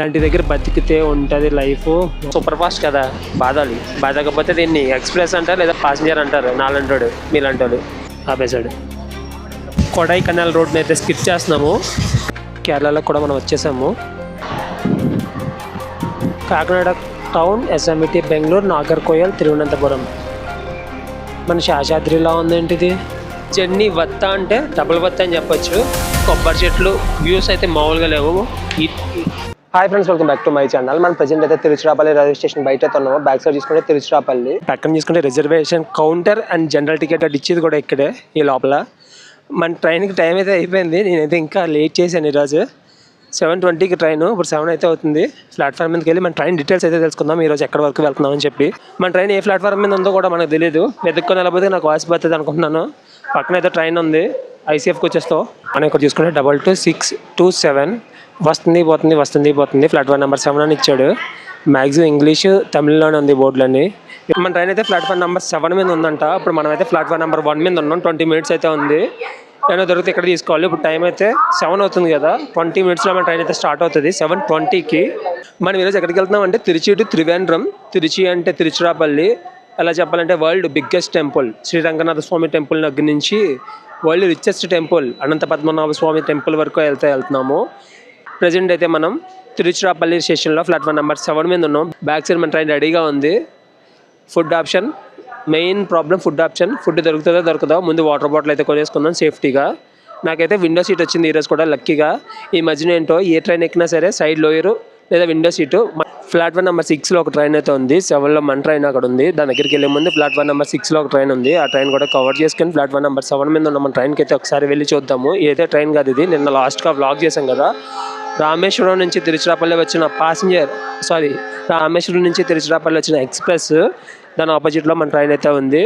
ఇలాంటి దగ్గర బతికితే ఉంటుంది లైఫ్. సూపర్ ఫాస్ట్ కదా, బాధకపోతే దీన్ని ఎక్స్ప్రెస్ అంటారు లేదా ప్యాసింజర్ అంటారు. నాలంటాడు మీలాంటాడు ఆపేశాడు. కొడైకెనాల్ రోడ్ని అయితే స్కిప్ చేస్తున్నాము. కేరళలో కూడా మనం వచ్చేసాము. కాకినాడ టౌన్, ఎస్ఎంఈటీ, బెంగళూరు, నాగర్కోయల్, తిరువనంతపురం. మన శేషాద్రిలా ఉందేంటిది. జర్నీ వత్త అంటే డబుల్ వత్త అని చెప్పొచ్చు. కొబ్బరి చెట్లు, వ్యూస్ అయితే మామూలుగా లేవు. Hi friends, welcome back to my channel. మనం ప్రజెంట్ అయితే తిరుచిరాపల్లి రైల్వే స్టేషన్ బయట ఉన్నాము. బ్యాక్ సైడ్ చూసుకుంటే తిరుచిరాపల్లి, పక్కన చూసుకుంటే reservation counter and general ticket ఇచ్చేది కూడా ఇక్కడే ఈ లోపల. మన ట్రైన్కి టైం అయితే అయిపోయింది. నేనైతే ఇంకా లేట్ చేశాను ఈరోజు. 7:20కి ట్రైన్, ఇప్పుడు 7 అయితే అవుతుంది. ప్లాట్ఫామ్ మీదకి వెళ్ళి మన ట్రైన్ డీటెయిల్స్ అయితే తెలుసుకుందాం. ఈరోజు ఎక్కడ వరకు వెళ్తున్నాం అని చెప్పి. మన ట్రైన్ ఏ ప్లాట్ఫామ్ మీద ఉందో కూడా మనకు తెలియదు. వెతుక్కొని వెళ్ళబోతే నాకు వాసి పోతుంది అనుకుంటున్నాను. పక్కన అయితే ట్రైన్ ఉంది, ఐసీఎఫ్కి వచ్చేస్తాం. మనం ఇక్కడ చూసుకుంటే 22627 వస్తుంది. ప్లాట్ఫామ్ నెంబర్ 7 అని ఇచ్చాడు. మ్యాక్సిమం ఇంగ్లీషు, తమిళ్లోనే ఉంది బోర్డులన్నీ. మన ట్రైన్ అయితే ప్లాట్ఫామ్ నెంబర్ 7 మీద ఉందంట. ఇప్పుడు మనం అయితే ప్లాట్ఫామ్ నెంబర్ 1 మీద ఉన్నాం. 20 minutes అయితే ఉంది. ఏమైనా దొరికితే ఇక్కడ తీసుకోవాలి. ఇప్పుడు టైం అయితే 7 అవుతుంది కదా, 20 minutesలో మన ట్రైన్ అయితే స్టార్ట్ అవుతుంది 7:20కి. మనం ఈరోజు ఎక్కడికి వెళ్తున్నాం అంటే తిరుచి టు త్రివేంద్రం. తిరుచి అంటే తిరుచిరాపల్లి. ఎలా చెప్పాలంటే world biggest temple Sri Ranganatha Swamy temple దగ్గర నుంచి world richest temple Anantha Padmanabha Swamy temple వరకు వెళ్తున్నాము. ప్రజెంట్ అయితే మనం తిరుచిరాపల్లి స్టేషన్లో ప్లాట్ఫామ్ నెంబర్ 7 మీద ఉన్నాం. బ్యాక్ సైడ్ మన ట్రైన్ రెడీగా ఉంది. Food option, main problem food option. Food దొరుకుతుందో దొరకదో, ముందు వాటర్ బాటిల్ అయితే కొనేసుకుందాం సేఫ్టీగా. నాకైతే విండో సీట్ వచ్చింది ఈరోజు కూడా లక్కీగా. ఈ మధ్యన ఏంటో ఏ ట్రైన్ ఎక్కినా సరే సైడ్ లోయరు లేదా విండో సీటు. ప్లాట్ఫామ్ నెంబర్ 6లో ఒక ట్రైన్ అయితే ఉంది. 7లో మన ట్రైన్ అక్కడ ఉంది. దాని దగ్గరికి వెళ్ళే ముందు ప్లాట్ఫామ్ నెంబర్ 6లో ఒక ట్రైన్ ఉంది. ఆ ట్రైన్ కూడా కవర్ చేసుకుని ప్లాట్ఫామ్ నెంబర్ 7 మీద ఉన్న మన ట్రైన్కి అయితే ఒకసారి వెళ్ళి చూద్దాము. ఏదైతే ట్రైన్ కాదు ఇది, నిన్న లాస్ట్గా వ్లాగ్ చేశాం కదా. రామేశ్వరం నుంచి తిరుచిరాపల్లి వచ్చిన ఎక్స్ప్రెస్, దాని ఆపోజిట్లో మన ట్రైన్ అయితే ఉంది.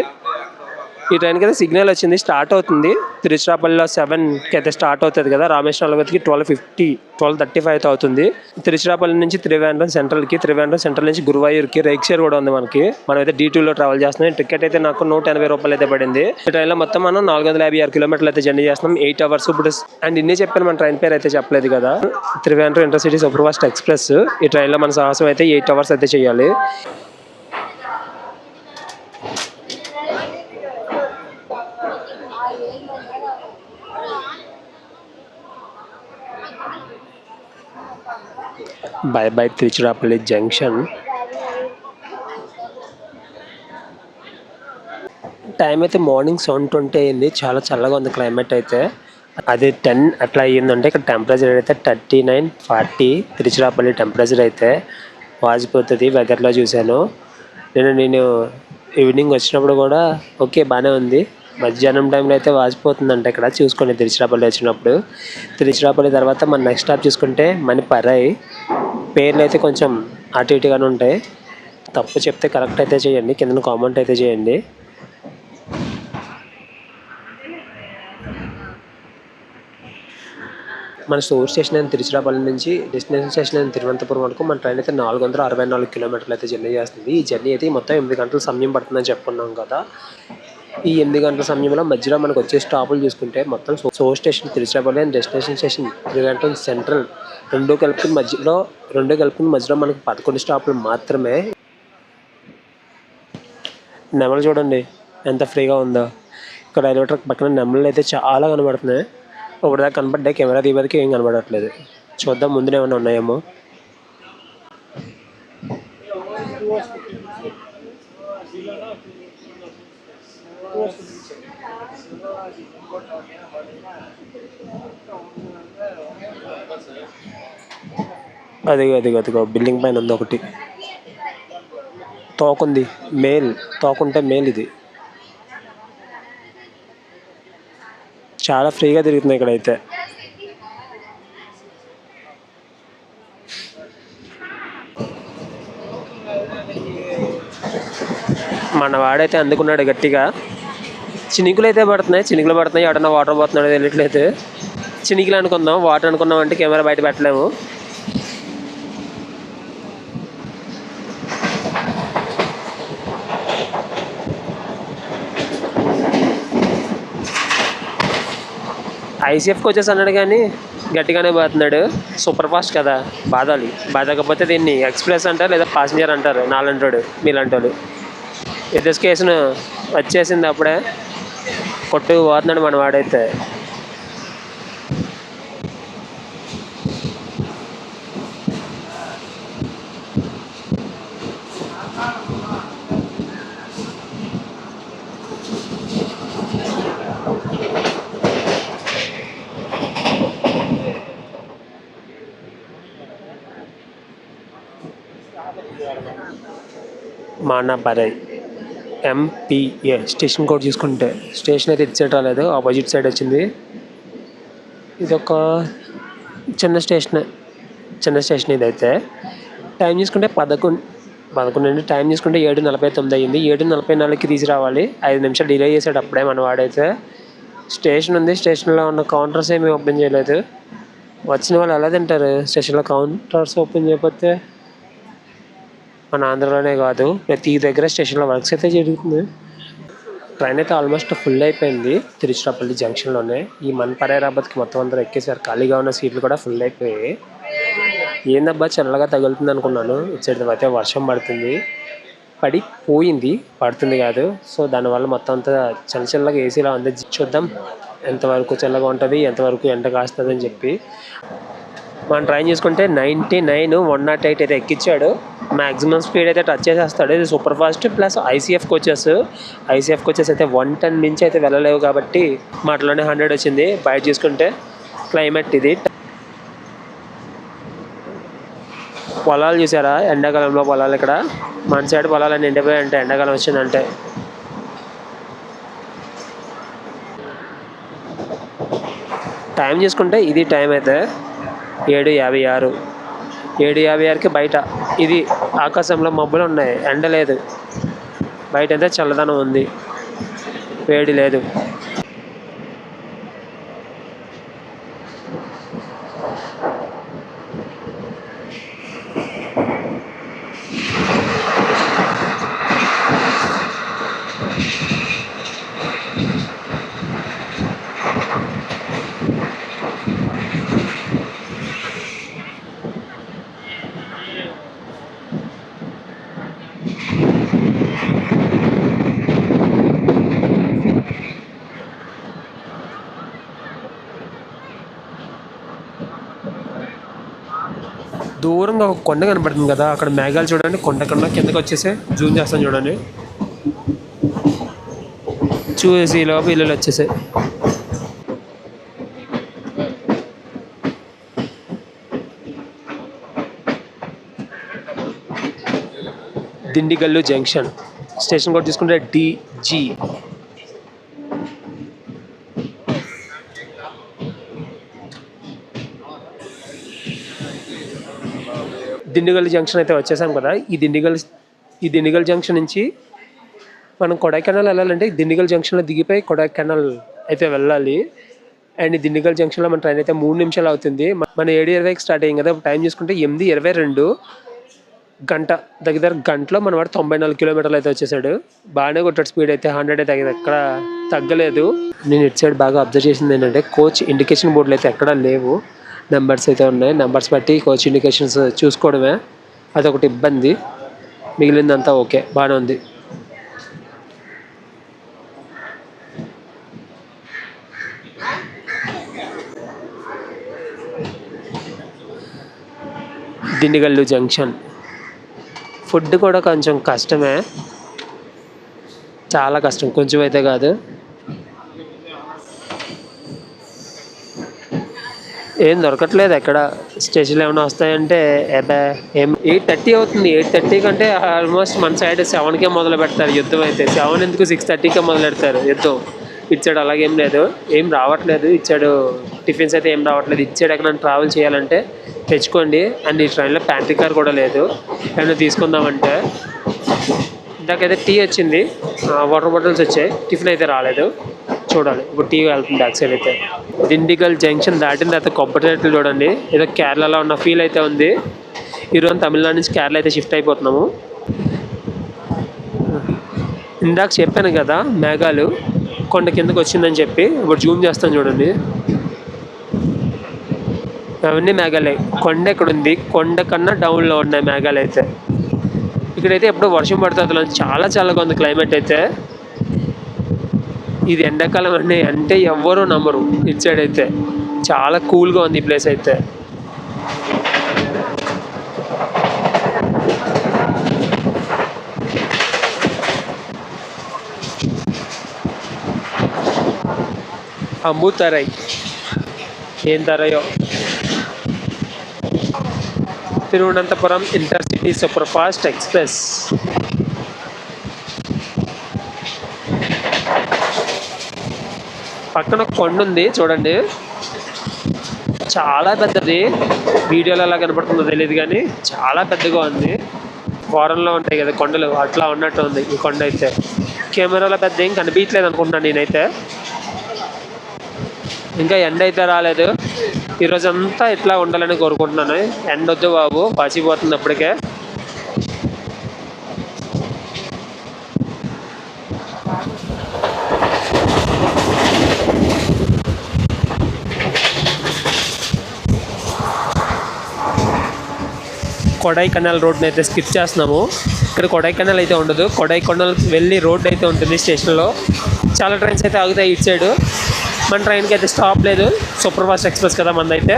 ఈ ట్రైన్కి అయితే సిగ్నల్ వచ్చింది, స్టార్ట్ అవుతుంది. తిరుచిరాపల్లిలో 7కి అయితే స్టార్ట్ అవుతుంది కదా, రామేశ్వరంలో వచ్చి 12:35 అయితే అవుతుంది. తిరుచిరాపల్లి నుంచి త్రివేంద్రం సెంట్రల్ నుంచి గురువాయూర్కి రైక్ షేర్ కూడా ఉంది మనకి. మనం అయితే D2లో ట్రావెల్ చేస్తున్నాం. టికెట్ అయితే నాకు 180 రూపాయలు అయితే పడింది. ఈ ట్రైన్లో మొత్తం మనం 456 కిలోమీటర్లు అయితే జర్నీ చేస్తున్నాం. 8 hours. ఇప్పుడు అండ్ ఇన్ని చెప్పాను, మన ట్రైన్ పేరు అయితే చెప్పలేదు కదా. Trivandrum intercity super fast express. ఈ ట్రైన్లో మన సాహసం అయితే 8 hours అయితే చేయాలి. By Tiruchirappalli junction. టైం అయితే మార్నింగ్ 7:20 అయింది. చాలా చల్లగా ఉంది క్లైమేట్ అయితే. అది 10 అట్లా అయ్యిందంటే ఇక్కడ టెంపరేచర్ అయితే 39-40. తిరుచిరాపల్లి టెంపరేచర్ అయితే వాసిపోతుంది. వెదర్లో చూశాను నేను ఈవినింగ్ వచ్చినప్పుడు కూడా ఓకే బాగానే ఉంది. మధ్యాహ్నం టైంలో అయితే వాసిపోతుందంట ఇక్కడ చూసుకోండి. తిరుచిరాపల్లి వచ్చినప్పుడు, తిరుచిరాపల్లి తర్వాత మన నెక్స్ట్ స్టాప్ చూసుకుంటే మణిపరై. పేర్లు అయితే కొంచెం అటు ఇటుగానే ఉంటాయి. తప్పు చెప్తే కరెక్ట్ అయితే చేయండి, కింద కామెంట్ అయితే చేయండి. మన స్టోర్ స్టేషన్ అయిన తిరుచిరాపల్లి నుంచి డెస్టినేషన్ స్టేషన్ అయిన తిరువనంతపురం వరకు మన ట్రైన్ అయితే 464 కిలోమీటర్లు అయితే జర్నీ చేస్తుంది. ఈ జర్నీ అయితే మొత్తం 8 గంటల సమయం పడుతుందని చెప్పుకున్నాం కదా. ఈ 8 గంటల సమయంలో మధ్యలో మనకు వచ్చే స్టాపులు చూసుకుంటే మొత్తం store station Tiruchirappalli and destination station Trivandrum central రెండు కలుపుకుని మధ్యలో మనకు 11 స్టాపులు మాత్రమే. నెమలు చూడండి ఎంత ఫ్రీగా ఉందో. ఇక్కడ రైల్వే ట్రాక్ పక్కన నెమలు అయితే చాలా కనబడుతున్నాయి. ఒకటిదాకా కనపడ్డాయి, కెమెరా తీయడానికి ఏం కనబడట్లేదు. చూద్దాం ముందునే ఏమైనా ఉన్నాయేమో. అదిగో బిల్డింగ్ పైన ఉంది ఒకటి. తోకుంది, తోకుంటే మేల్. ఇది చాలా ఫ్రీగా తిరుగుతుంది ఇక్కడైతే. మన వాడైతే అందుకున్నాడు గట్టిగా. చినుకులు పడుతున్నాయి. ఎవడన్నా వాటర్ పోతున్నాడో తెలియట్లేదు. చినుకులు అనుకుందాం, వాటర్ అనుకున్నాం అంటే కెమెరా బయట పెట్టలేము. ఐసీఎఫ్కి వచ్చేసి అన్నాడు కానీ గట్టిగానే బాతున్నాడు. సూపర్ ఫాస్ట్ కదా, బాధాలి. బాధకపోతే దీన్ని ఎక్స్ప్రెస్ అంటారు లేదా పాసింజర్ అంటారు నాలంటోడు మీలాంటోడు. ఎదురు కేసును వచ్చేసింది అప్పుడే కొట్టు పోతున్నాడు మన వాడైతే. మానాపరై ఎంపీఏ స్టేషన్ కోడ్ చూసుకుంటే స్టేషన్ అయితే ఇటు సైడ్ రాలేదు, ఆపోజిట్ సైడ్ వచ్చింది. ఇదొక చిన్న స్టేషన్ ఇదైతే. టైం చూసుకుంటే 11 అండి. టైం చూసుకుంటే 7:49 అయ్యింది. 7:44కి తీసుకురావాలి. 5 నిమిషాలు డిలే చేసాడు అప్పుడే మన వాడైతే. స్టేషన్ ఉంది, స్టేషన్లో ఉన్న కౌంటర్స్ ఏమీ ఓపెన్ చేయలేదు. వచ్చిన వాళ్ళు ఎలా తింటారు స్టేషన్లో కౌంటర్స్ ఓపెన్ చేయకపోతే? మన ఆంధ్రలోనే కాదు, ప్రతి దగ్గర స్టేషన్లో వర్క్స్ అయితే జరుగుతుంది. ట్రైన్ అయితే ఆల్మోస్ట్ ఫుల్ అయిపోయింది తిరుచిరాపల్లి జంక్షన్లోనే. ఈ మన్పరైరాబాద్కి మొత్తం అందరూ ఎక్కేసారు. ఖాళీగా ఉన్న సీట్లు కూడా ఫుల్ అయిపోయాయి. ఏందబ్బా చల్లగా తగులుతుంది అనుకున్నాను. ఇటు సైడ్ అయితే వర్షం పడుతుంది కాదు. సో దానివల్ల మొత్తం అంతా చల్లగా ఏసీలా ఉంది. చూద్దాం ఎంతవరకు చల్లగా ఉంటుంది, ఎంతవరకు ఎండ కాస్తుంది అని చెప్పి. మనం ట్రైన్ చూసుకుంటే 99, 108 అయితే ఎక్కించాడు. మ్యాక్సిమం స్పీడ్ అయితే టచ్ చేసేస్తాడు. ఇది super fast plus ICF coaches అయితే 110 నుంచి అయితే వెళ్ళలేవు కాబట్టి మాటలోనే 100 వచ్చింది. బయట చూసుకుంటే క్లైమేట్ ఇది. పొలాలు చూసారా, ఎండాకాలంలో పొలాలు ఇక్కడ మన సైడ్ పొలాలన్నీ ఎండిపోయాయంటే ఎండాకాలం వచ్చిందంటే. టైం చూసుకుంటే ఇది టైం అయితే 7:56. 7:56కి బయట ఇది ఆకాశంలో మబ్బులు ఉన్నాయి, ఎండ లేదు. బయట అయితే చల్లదనం ఉంది, వేడి లేదు. దూరంగా ఒక కొండ కనపడుతుంది కదా, అక్కడ మేఘాలు చూడండి. కొండ కిందకి వచ్చేసి జూమ్ చేస్తాను చూడండి. చూసి లోపు ఇల్లు వచ్చేసాయి. దిండిగల్లు జంక్షన్ స్టేషన్ కూడా తీసుకుంటే DG. దిండిగల్ జంక్షన్ అయితే వచ్చేసాం కదా. ఈ దిండిగల్ జంక్షన్ నుంచి మనం కొడైకెనాల్ వెళ్ళాలంటే దిండిగల్ జంక్షన్లో దిగిపోయి కొడైకెనాల్ అయితే వెళ్ళాలి. అండ్ ఈ దిండిగల్ జంక్షన్లో మన ట్రైన్ అయితే 3 నిమిషాలు అవుతుంది. మన 7:20కి స్టార్ట్ అయ్యింది కదా, టైం చూసుకుంటే 8:22. దగ్గర గంటలో మన వాడు 94 కిలోమీటర్లు అయితే వచ్చేసాడు. బాగానే కొట్టాడు స్పీడ్ అయితే. 100 అయితే ఎక్కడ తగ్గలేదు. నేను ఇటు సైడ్ బాగా అబ్జర్వ్ చేసింది ఏంటంటే కోచ్ ఇండికేషన్ బోర్డులు అయితే ఎక్కడా లేవు, నెంబర్స్ అయితే ఉన్నాయి. నెంబర్స్ బట్టి కోచ్ ఇండికేషన్స్ చూసుకోవడమే అదొకటి ఇబ్బంది. మిగిలిందంతా ఓకే, బాగానే ఉంది. దిండిగల్లు జంక్షన్ ఫుడ్ కూడా కొంచెం కష్టమే, చాలా కష్టం, కొంచెం అయితే కాదు. ఏం దొరకట్లేదు ఎక్కడ. స్టేషన్లో ఏమైనా వస్తాయంటే 8:30 అవుతుంది. 8:30 కంటే ఆల్మోస్ట్ మన సైడ్ 7కే మొదలు పెడతారు యుద్ధం అయితే. 7 ఎందుకు 6:30కే మొదలు పెడతారు యుద్ధం. ఇచ్చాడు అలాగేం లేదు, ఏం రావట్లేదు. ఇచ్చాడు టిఫిన్స్ అయితే ఏం రావట్లేదు. ఇచ్చాడు ఎక్కడ ట్రావెల్ చేయాలంటే తెచ్చుకోండి. అండ్ ఈ ట్రైన్లో ప్యాంట్రీ కార్ కూడా లేదు. ఏమైనా తీసుకుందామంటే ఇందాకైతే టీ వచ్చింది, వాటర్ బాటిల్స్ వచ్చాయి, టిఫిన్ అయితే రాలేదు. చూడాలి ఇప్పుడు టీ వెళ్తుంది బ్యాక్ సైడ్ అయితే. దిండిగల్ జంక్షన్ దాటిన తర్వాత కొబ్బరి చెట్లు చూడండి, ఏదో కేరళలో ఉన్న ఫీల్ అయితే ఉంది. ఈరోజు తమిళనాడు నుంచి కేరళ అయితే షిఫ్ట్ అయిపోతున్నాము. ఇందాక చెప్పాను కదా మేఘాలు కొండ కిందకు వచ్చిందని చెప్పి, ఇప్పుడు జూమ్ చేస్తాను చూడండి. అవన్నీ మేఘాలయ. కొండ ఇక్కడ ఉంది, కొండ కన్నా డౌన్లో ఉన్నాయి మేఘాలయ అయితే. ఇక్కడైతే ఎప్పుడు వర్షం పడుతుంది, చాలా చాలా ఉంది క్లైమేట్ అయితే. ఇది ఎండాకాలం అండి అంటే ఎవ్వరూ నమ్మరు. ఇటు సైడ్ అయితే చాలా కూల్గా ఉంది ఈ ప్లేస్ అయితే. అంబుతరై ఏం తరయో. Thiruvananthapuram intercity super fast express. పక్కన ఒక కొండ ఉంది చూడండి, చాలా పెద్దది. వీడియోలో ఎలా కనపడుతుందో తెలియదు కానీ చాలా పెద్దగా ఉంది. ఫారెన్లో ఉంటాయి కదా కొండలు, అట్లా ఉన్నట్టు ఉంది ఈ కొండ అయితే. కెమెరాలో పెద్ద ఏం కనిపించలేదు అనుకుంటున్నాను నేనైతే. ఇంకా ఎండ అయితే రాలేదు. ఈరోజంతా ఇట్లా ఉండాలని కోరుకుంటున్నాను. ఎండ వద్దు బాబు, పసిపోతుంది అప్పటికే. కొడైకెనాల్ రోడ్ని అయితే స్కిప్ చేస్తున్నాము. ఇక్కడ కొడైకెనాల్ అయితే ఉండదు, కొడైకెనాల్ వెళ్ళి రోడ్ అయితే ఉంటుంది స్టేషన్లో. చాలా ట్రైన్స్ అయితే ఆగుతాయి ఇటు సైడు. మన ట్రైన్కి అయితే స్టాప్ లేదు, సూపర్ ఫాస్ట్ ఎక్స్ప్రెస్ కదా మనదైతే.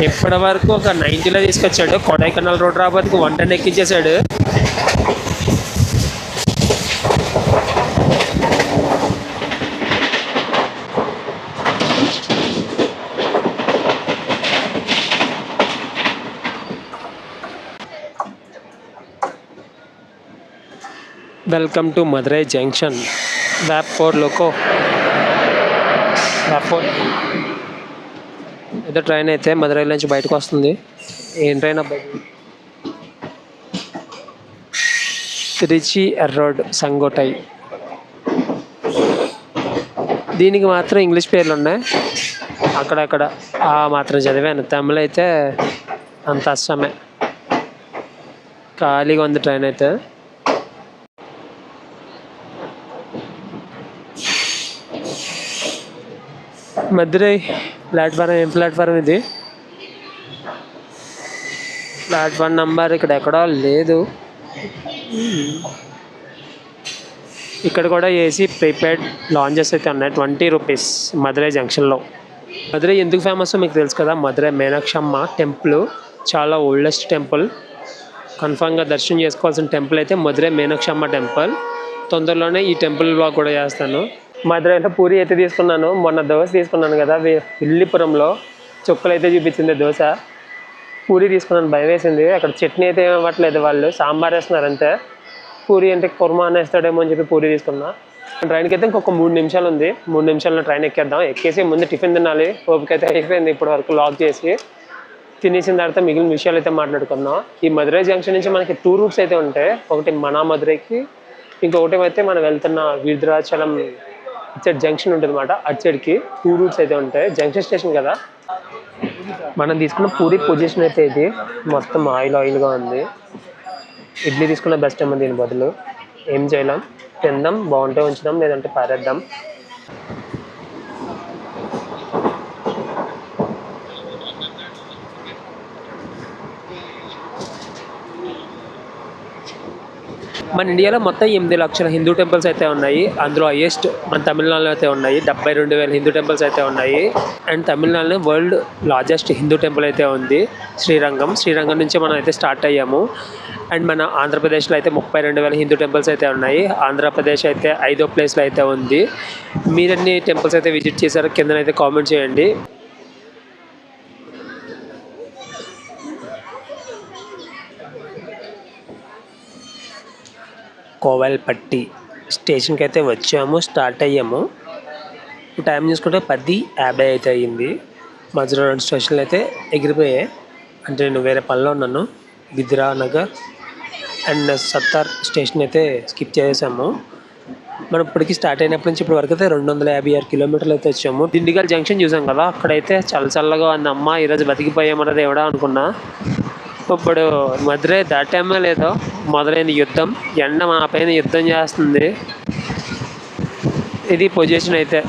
ఇప్పటి వరకు ఒక 90లో తీసుకొచ్చాడు, కొడైకెనాల్ రోడ్ రాబోతుకి 110 ఎక్కించేశాడు. Welcome to Madurai junction. వ్యాపోర్ లోకో వ్యాపోర్ ఏదో ట్రైన్ అయితే మదురై నుంచి బయటకు వస్తుంది. ఏం ట్రైన్ అబ్బాయి? తిరుచి ఎర్రోడ్ సంగోటై. దీనికి మాత్రం ఇంగ్లీష్ పేర్లు ఉన్నాయి, అక్కడక్కడ మాత్రం చదివాను. తమిళ అయితే అంత అస్సమే. ఖాళీగా ఉంది ట్రైన్ అయితే. మదురై ప్లాట్ఫారం. ఏం ప్లాట్ఫారం ఇది? ప్లాట్ఫామ్ నెంబర్ ఇక్కడ ఎక్కడో లేదు. ఇక్కడ కూడా ఏసీ ప్రీపెయిడ్ లాంజెస్ అయితే ఉన్నాయి, 20 రూపీస్ మదురై జంక్షన్లో. మదురై ఎందుకు ఫేమస్ మీకు తెలుసు కదా, మదురై మీనాక్షమ్మ టెంపుల్ చాలా ఓల్డెస్ట్ టెంపుల్. కన్ఫామ్గా దర్శనం చేసుకోవాల్సిన టెంపుల్ అయితే మదురై మీనాక్షమ్మ టెంపుల్. తొందరలోనే ఈ టెంపుల్ బ్లాగ్ కూడా చేస్తాను. మదురైలో పూరి అయితే తీసుకున్నాను, మొన్న దోశ తీసుకున్నాను కదా విల్లిపురంలో. చుక్కలు అయితే చూపించింది దోశ. పూరి తీసుకున్నాను, భయం వేసింది. అక్కడ చట్నీ అయితే ఏమి ఇవ్వట్లేదు, వాళ్ళు సాంబార్ వేస్తున్నారు అంతే. పూరి అంటే కుర్మా అనేస్తాడేమో అని చెప్పి పూరి తీసుకున్నా. ట్రైన్కి అయితే ఇంకొక 3 నిమిషాలు ఉంది. 3 నిమిషాల్లో ట్రైన్ ఎక్కేద్దాం. ఎక్కేసి ముందు టిఫిన్ తినాలి. ఓపిక అయితే అయిపోయింది ఇప్పటి వరకు లాక్ చేసి. తినేసిన తర్వాత మిగిలిన విషయాలు అయితే మాట్లాడుకుందాం. ఈ మదురై జంక్షన్ నుంచి మనకి 2 రూట్స్ అయితే ఉంటాయి. ఒకటి మన మదురైకి, ఇంకొకటి అయితే మనం వెళ్తున్న వీరద్రాచలం ఇటు సైడ్ జంక్షన్ ఉంటుంది అన్నమాట. అటు సైడ్కి 2 రూట్స్ అయితే ఉంటాయి. జంక్షన్ స్టేషన్ కదా. మనం తీసుకున్న పూరి పొజిషన్ అయితే ఇది మొత్తం ఆయిల్గా ఉంది. ఇడ్లీ తీసుకున్న బెస్ట్ ఏమో దీని బదులు. ఏం చేయలేం, తిందాం, బాగుంటే ఉంచుదాం, లేదంటే పారేద్దాం. మన ఇండియాలో మొత్తం 8 లక్షల హిందూ టెంపుల్స్ అయితే ఉన్నాయి. అందులో హైయెస్ట్ మన తమిళనాడులో అయితే ఉన్నాయి, 72,000 హిందూ టెంపుల్స్ అయితే ఉన్నాయి. అండ్ తమిళనాడులో వరల్డ్ లార్జెస్ట్ హిందూ టెంపుల్ అయితే ఉంది, శ్రీరంగం. శ్రీరంగం నుంచి మనం అయితే స్టార్ట్ అయ్యాము. అండ్ మన ఆంధ్రప్రదేశ్లో అయితే 32,000 హిందూ టెంపుల్స్ అయితే ఉన్నాయి. ఆంధ్రప్రదేశ్ అయితే 5వ ప్లేస్లో అయితే ఉంది. మీరన్ని టెంపుల్స్ అయితే విజిట్ చేశారో కిందనైతే కామెంట్ చేయండి. కోవెల్పట్టి స్టేషన్కి అయితే వచ్చాము, స్టార్ట్ అయ్యాము. టైం చూసుకుంటే 10:50 అయితే అయ్యింది. మధ్యలో 2 స్టేషన్లు అయితే ఎగిరిపోయాయి. అంటే నేను వేరే పనిలో ఉన్నాను. గిద్రానగర్ అండ్ సత్తార్ స్టేషన్ అయితే స్కిప్ చేసాము. మనం ఇప్పటికి స్టార్ట్ అయినప్పటి నుంచి ఇప్పటి వరకు అయితే 256 కిలోమీటర్లు అయితే వచ్చాము. దిండిగల్ జంక్షన్ చూసాం కదా, అక్కడైతే చల్లగా ఉంది. అమ్మ ఈరోజు బతికిపోయామన్నది ఎవడా అనుకున్నా. ఇప్పుడు మదురై దాటామో లేదో మొదలైన యుద్ధం. ఎండ మా పైన యుద్ధం చేస్తుంది. ఇది పొజిషన్ అయితే.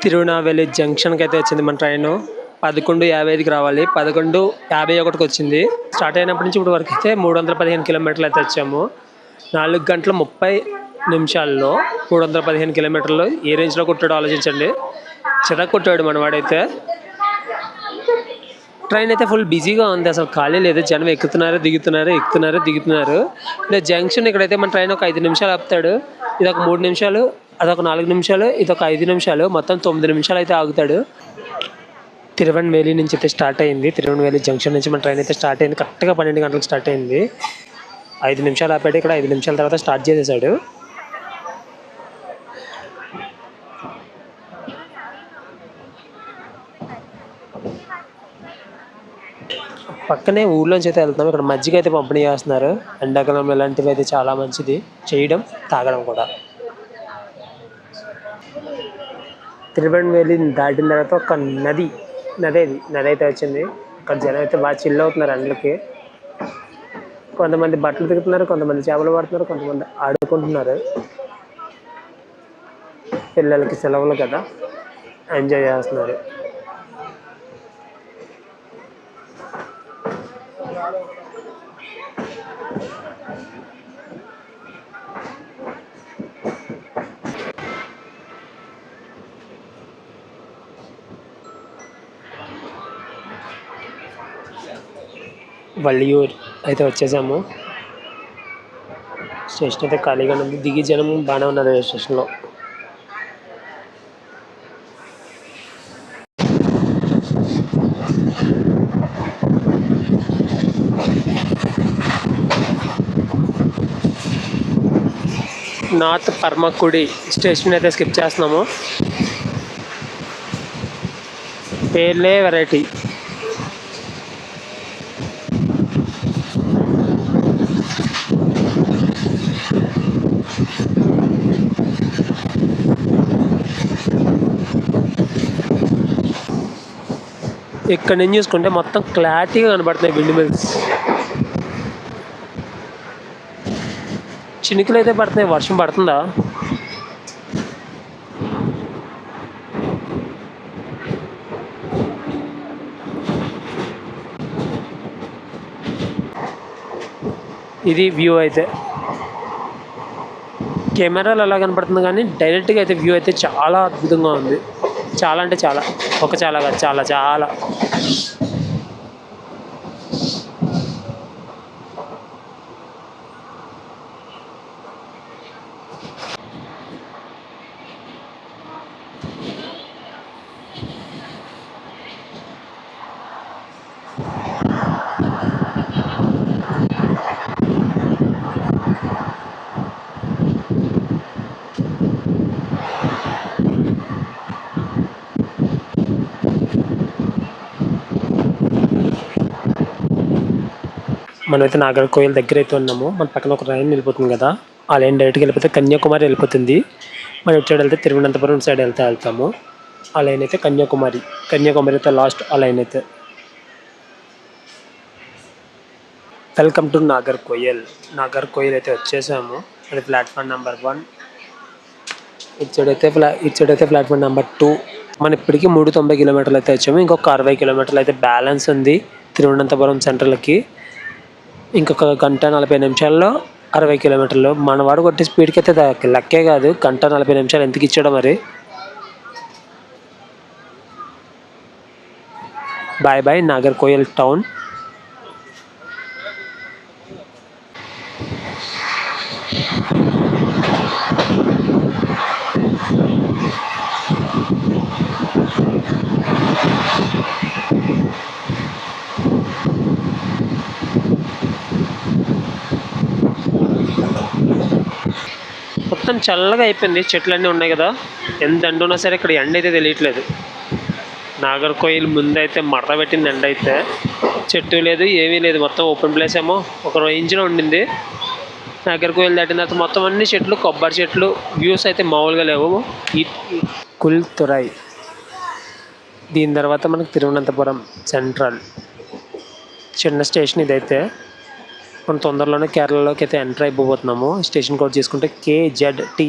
తిరునావెల్లి జంక్షన్కి అయితే వచ్చింది మన ట్రైన్. 11:55కి రావాలి, 11:51కి వచ్చింది. స్టార్ట్ అయినప్పటి నుంచి ఇప్పుడు వరకు అయితే 315 కిలోమీటర్లు అయితే వచ్చాము. 4 గంటల 30 నిమిషాల్లో 315 కిలోమీటర్లు ఏ రేంజ్లో కొట్టాడో ఆలోచించండి. చిరాకు కొట్టాడు మనవాడైతే. ట్రైన్ అయితే ఫుల్ బిజీగా ఉంది, అసలు ఖాళీ లేదు. జనం ఎక్కుతున్నారు దిగుతున్నారు. ఇలా జంక్షన్ ఇక్కడైతే మన ట్రైన్ ఒక 5 నిమిషాలు ఆపుతాడు. ఇది ఒక 3 నిమిషాలు, అదొక 4 నిమిషాలు, ఇదొక 5 నిమిషాలు, మొత్తం 9 నిమిషాలు అయితే ఆగుతాడు. తిరువన్వేలి నుంచి అయితే స్టార్ట్ అయింది. తిరువన్వేలి జంక్షన్ నుంచి మన ట్రైన్ అయితే స్టార్ట్ అయింది. కరెక్ట్గా 12 గంటలకు స్టార్ట్ అయింది. 5 నిమిషాలు ఆపాడు ఇక్కడ. 5 నిమిషాల తర్వాత స్టార్ట్ చేసేసాడు. పక్కనే ఊర్లోంచి అయితే వెళ్తున్నాం. ఇక్కడ మజ్జిగ అయితే పంపిణీ చేస్తున్నారు. ఎండాకాలంలో ఇలాంటివి అయితే చాలా మంచిది చేయడం, తాగడం కూడా. తిరువన్వేలి దాటిన తర్వాత ఒక నది అయితే వచ్చింది. ఇక్కడ జనం అయితే బాగా చిల్ అవుతున్నారు ఎండలకి. కొంతమంది బట్టలు తిరుగుతున్నారు, కొంతమంది చేపలు పడుతున్నారు, కొంతమంది ఆడుకుంటున్నారు. పిల్లలకి సెలవులు కదా, ఎంజాయ్ చేస్తున్నారు. వల్లియూర్ అయితే వచ్చేసాము. స్టేషన్ అయితే ఖాళీగా ఉంది. దిగి జనం బాగానే ఉన్నారు రైల్వే స్టేషన్లో. నార్త్ పర్మకుడి స్టేషన్ అయితే స్కిప్ చేస్తున్నాము. పేర్లే వెరైటీ. ఇక్కడ నుంచి చూసుకుంటే మొత్తం క్లారిటీగా కనబడుతున్నాయి విండ్ మిల్స్. చినుకులు అయితే పడుతున్నాయి. వర్షం పడుతుందా? ఇది వ్యూ అయితే. కెమెరాలు అలా కనపడుతుంది కానీ డైరెక్ట్గా అయితే వ్యూ అయితే చాలా అద్భుతంగా ఉంది. చాలా అంటే చాలా, చాలా కాదు, చాలా. మనమైతే నాగర్కోయిల్ దగ్గర అయితే ఉన్నాము. మన పక్కన ఒక లైన్ వెళ్ళిపోతుంది కదా, ఆ లైన్ డైరెక్ట్గా వెళ్ళిపోతే కన్యాకుమారి వెళ్ళిపోతుంది. మనం ఇటు సైడ్ వెళ్తే తిరువనంతపురం సైడ్ వెళ్తాము. ఆ లైన్ అయితే కన్యాకుమారి అయితే లాస్ట్ ఆ లైన్ అయితే. వెల్కమ్ టు నాగర్కోయిల్ అయితే వచ్చేసాము. అది ప్లాట్ఫామ్ నెంబర్ 1. ఇటు సైడ్ అయితే ప్లాట్ఫామ్ నెంబర్ 2. మనం ఇప్పటికీ 390 కిలోమీటర్లు అయితే వచ్చాము. ఇంకొక 60 కిలోమీటర్లు అయితే బ్యాలెన్స్ ఉంది తిరువనంతపురం సెంట్రల్కి. ఇంకొక 1:40 నిమిషాల్లో 60 కిలోమీటర్లు. మన వాడు కొట్టే స్పీడ్కి అయితే లెక్కే కాదు. 1:40 నిమిషాలు ఎందుకు ఇచ్చాడో మరి. Bye Nagercoil town. మొత్తం చల్లగా అయిపోయింది, చెట్లన్నీ ఉన్నాయి కదా. ఎంత ఎండ ఉన్నా సరే ఇక్కడ ఎండ అయితే తెలియట్లేదు. నాగర్కోయిల్ ముందైతే మడత పెట్టింది ఎండ అయితే, చెట్టు లేదు ఏమీ లేదు, మొత్తం ఓపెన్ ప్లేస్ ఏమో ఒక రేంజ్లో ఉండింది. నాగర్కోయిల్ దాటిన తర్వాత మొత్తం అన్ని చెట్లు, కొబ్బరి చెట్లు, వ్యూస్ అయితే మామూలుగా లేవు. ఈ కుల్ తురై, దీని తర్వాత మనకు తిరువనంతపురం సెంట్రల్ చిన్న స్టేషన్ ఇదైతే. మనం తొందరలోనే కేరళలోకి అయితే ఎంటర్ అయిపోతున్నాము. స్టేషన్ కోడ్ చేసుకుంటే KZT.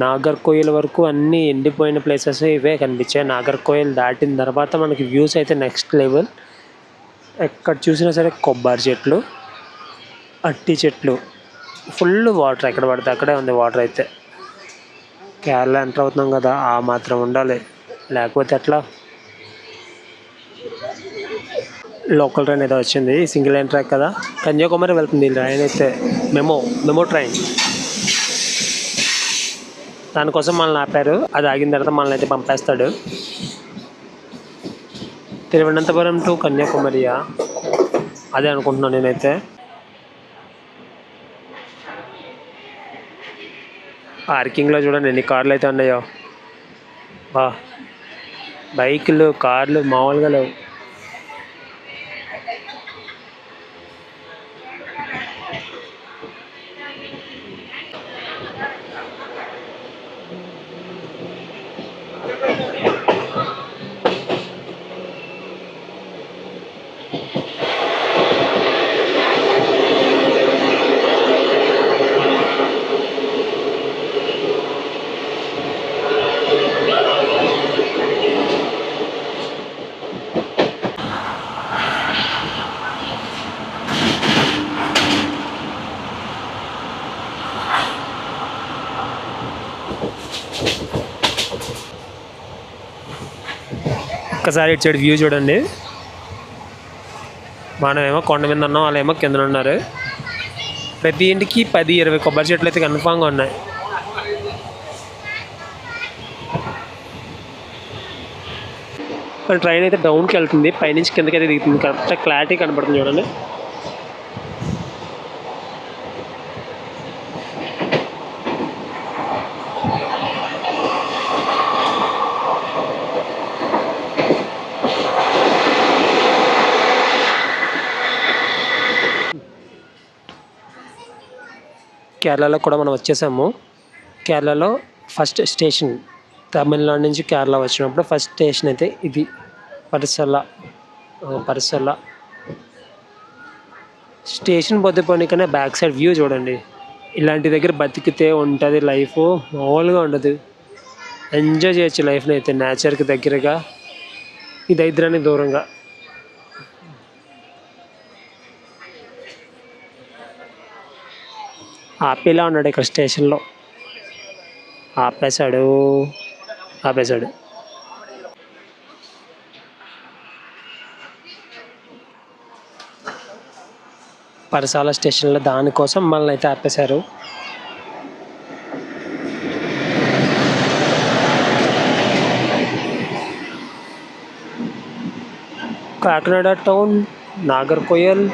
నాగర్కోయిల్ వరకు అన్నీ ఎండిపోయిన ప్లేసెస్ ఇవే కనిపించాయి. నాగర్కోయిల్ దాటిన తర్వాత మనకి వ్యూస్ అయితే నెక్స్ట్ లెవెల్. ఎక్కడ చూసినా సరే కొబ్బరి చెట్లు, అట్టి చెట్లు, ఫుల్ వాటర్, ఎక్కడ పడితే అక్కడే ఉంది వాటర్ అయితే. కేరళ ఎంటర్ అవుతున్నాం కదా, ఆ మాత్రం ఉండాలి, లేకపోతే ఎట్లా. లోకల్ ట్రైన్ అయితే వచ్చింది, సింగిల్ లైన్ ట్రాక్ కదా, కన్యాకుమారి వెళ్తుంది ట్రైన్ అయితే. మెమో ట్రైన్, దానికోసం మనల్ని ఆపారు. అది ఆగిన తర్వాత మనల్ని అయితే పంపేస్తాడు. తిరువనంతపురం టు కన్యాకుమారియా, అదే అనుకుంటున్నాను నేనైతే. పార్కింగ్లో చూడండి ఎన్ని కార్లు అయితే ఉన్నాయో. బా, బైకులు కార్లు మామూలుగా లేవు. ఒక్కసారి ఇటు సైడ్ వ్యూ చూడండి. మనమేమో కొండ మీద ఉన్నాం, వాళ్ళేమో కింద ఉన్నారు. ప్రతి ఇంటికి 10-20 కొబ్బరి చెట్లు అయితే కన్ఫామ్గా ఉన్నాయి. ట్రైన్ అయితే డౌన్కి వెళ్తుంది, పైనుంచి కిందకి అయితే దిగుతుంది. కరెక్ట్గా క్లారిటీ కనపడుతుంది చూడండి. కేరళలో కూడా మనం వచ్చేసాము. కేరళలో ఫస్ట్ స్టేషన్, తమిళనాడు నుంచి కేరళ వచ్చినప్పుడు ఫస్ట్ స్టేషన్ అయితే ఇది, పరిసల స్టేషన్. పొద్దుపోనికనే బ్యాక్ సైడ్ వ్యూ చూడండి. ఇలాంటి దగ్గర బతికితే ఉంటుంది లైఫ్, మామూలుగా ఉండదు. ఎంజాయ్ చేయొచ్చు లైఫ్ని అయితే, నేచర్కి దగ్గరగా, ఈ దరిద్రానికి దూరంగా. ఆపేలా ఉన్నాడు ఇక్కడ స్టేషన్లో, ఆపేశాడు. పరసాల స్టేషన్లో దానికోసం మనల్ని అయితే ఆపేశారు. Kakinada town, Nagercoil,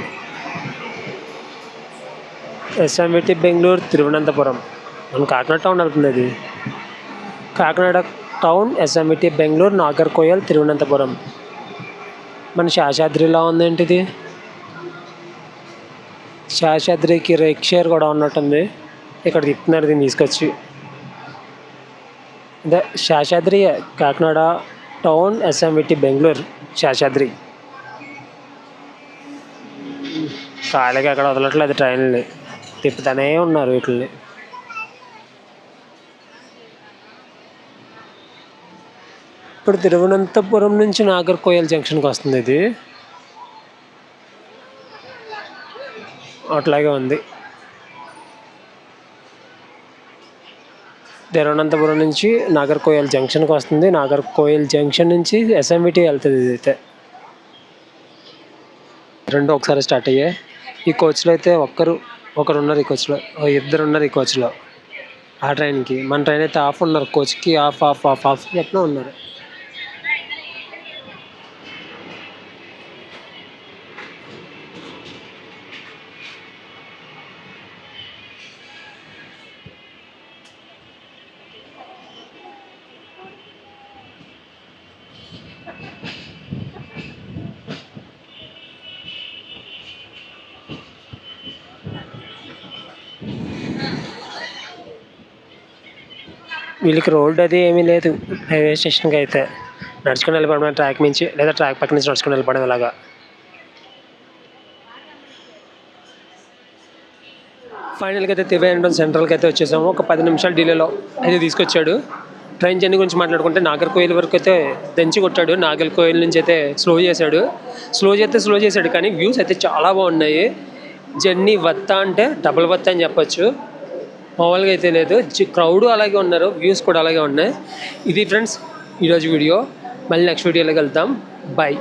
SMVT Bengaluru, Thiruvananthapuram. మనం కాకినాడ టౌన్ వెళ్తుంది. అది కాకినాడ టౌన్, SMVT బెంగళూరు, నాగర్కోయిల్, తిరువనంతపురం. మన శేషాద్రిలా ఉందేంటిది, శేషాద్రికి రేక్ షేర్ కూడా ఉన్నట్టుంది. ఇక్కడ తిప్పుతున్నారు దీన్ని తీసుకొచ్చి. అదే శేషాద్రి, కాకినాడ టౌన్, SMVT బెంగళూరు, శేషాద్రి. ఖాళీగా ఎక్కడ వదలట్లేదు ట్రైన్ని, తిప్పుతూనే ఉన్నారు వీటిని. ఇప్పుడు తిరువనంతపురం నుంచి నాగర్కోయిల్ జంక్షన్కి వస్తుంది ఇది, అట్లాగే ఉంది. తిరువనంతపురం నుంచి నాగర్కోయిల్ జంక్షన్కి వస్తుంది. నాగర్కోయిల్ జంక్షన్ నుంచి SMVT వెళ్తుంది. ఇది అయితే రెండు ఒకసారి స్టార్ట్ అయ్యాయి. ఈ కోచ్లో అయితే ఒకరు ఉన్నారు, ఈ కోచ్లో 2 ఉన్నారు. ఈ కోచ్లో ఆ ట్రైన్కి, మన ట్రైన్ అయితే ఆఫ్ ఉన్నారు. కోచ్కి ఆఫ్ చెప్పినా ఉన్నారు. వీళ్ళకి రోడ్ అది ఏమీ లేదు రైల్వే స్టేషన్కి అయితే. నడుచుకుని వెళ్ళిపోవడం ట్రాక్ నుంచి, లేదా ట్రాక్ పక్క నుంచి నడుచుకుని వెళ్ళిపోవడం ఇలాగా. ఫైనల్గా అయితే తిరువనంతపురం సెంట్రల్కి అయితే వచ్చేసాము. ఒక 10 నిమిషాల డిలేలో అయితే తీసుకొచ్చాడు. ట్రైన్ జర్నీ గురించి మాట్లాడుకుంటే నాగర్కోయిల్ వరకు అయితే దంచి కొట్టాడు. నాగర్కోయిల్ నుంచి అయితే స్లో చేశాడు కానీ వ్యూస్ అయితే చాలా బాగున్నాయి. జర్నీ వత్తా అంటే డబుల్ వత్తా అని చెప్పొచ్చు. మామూలుగా అయితే లేదు. క్రౌడ్ అలాగే ఉన్నారు, వ్యూస్ కూడా అలాగే ఉన్నాయి. ఇది ఫ్రెండ్స్ ఈరోజు వీడియో. మళ్ళీ నెక్స్ట్ వీడియోలోకి వెళ్తాం. బాయ్.